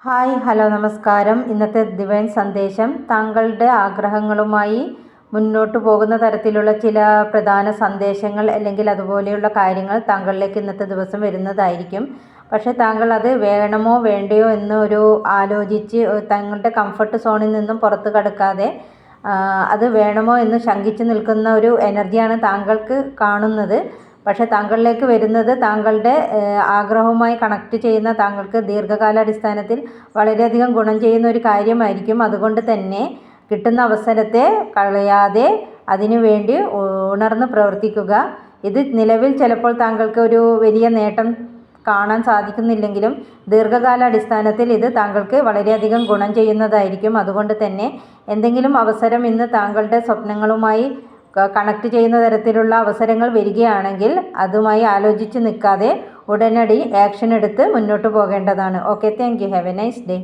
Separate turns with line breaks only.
Hi hello നമസ്കാരം. ഇന്നത്തെ divine സന്ദേശം താങ്കളുടെ ആഗ്രഹങ്ങളുമായി മുന്നോട്ട് പോകുന്ന തരത്തിലുള്ള ചില പ്രധാന സന്ദേശങ്ങൾ അല്ലെങ്കിൽ അതുപോലെയുള്ള കാര്യങ്ങൾ താങ്കളിലേക്ക് ഇന്നത്തെ ദിവസം വരുന്നതായിരിക്കും. പക്ഷേ താങ്കൾ അത് വേണമോ വേണ്ടയോ എന്ന് ആലോചിച്ച് തങ്ങളുടെ കംഫർട്ട് സോണിൽ നിന്നും പുറത്ത് കടക്കാതെ അത് വേണമോ എന്ന് ശങ്കിച്ച് നിൽക്കുന്ന ഒരു എനർജിയാണ് താങ്കൾക്ക് കാണുന്നത്. പക്ഷേ താങ്കളിലേക്ക് വരുന്നത് താങ്കളുടെ ആഗ്രഹവുമായി കണക്ട് ചെയ്യുന്ന, താങ്കൾക്ക് ദീർഘകാലാടിസ്ഥാനത്തിൽ വളരെയധികം ഗുണം ചെയ്യുന്ന ഒരു കാര്യമായിരിക്കും. അതുകൊണ്ട് തന്നെ കിട്ടുന്ന അവസരത്തെ കളയാതെ അതിനു വേണ്ടി ഉണർന്ന് പ്രവർത്തിക്കുക. ഇത് നിലവിൽ ചിലപ്പോൾ താങ്കൾക്ക് ഒരു വലിയ നേട്ടം കാണാൻ സാധിക്കുന്നില്ലെങ്കിലും ദീർഘകാലാടിസ്ഥാനത്തിൽ ഇത് താങ്കൾക്ക് വളരെയധികം ഗുണം ചെയ്യുന്നതായിരിക്കും. അതുകൊണ്ട് തന്നെ എന്തെങ്കിലും അവസരം ഇന്ന് താങ്കളുടെ സ്വപ്നങ്ങളുമായി കണക്ട് ചെയ്യുന്ന തരത്തിലുള്ള അവസരങ്ങൾ വരികയാണെങ്കിൽ അതുമായി ആലോചിച്ച് നിൽക്കാതെ ഉടനടി ആക്ഷൻ എടുത്ത് മുന്നോട്ട് പോകേണ്ടതാണ്. Okay, thank you. Have A nice day.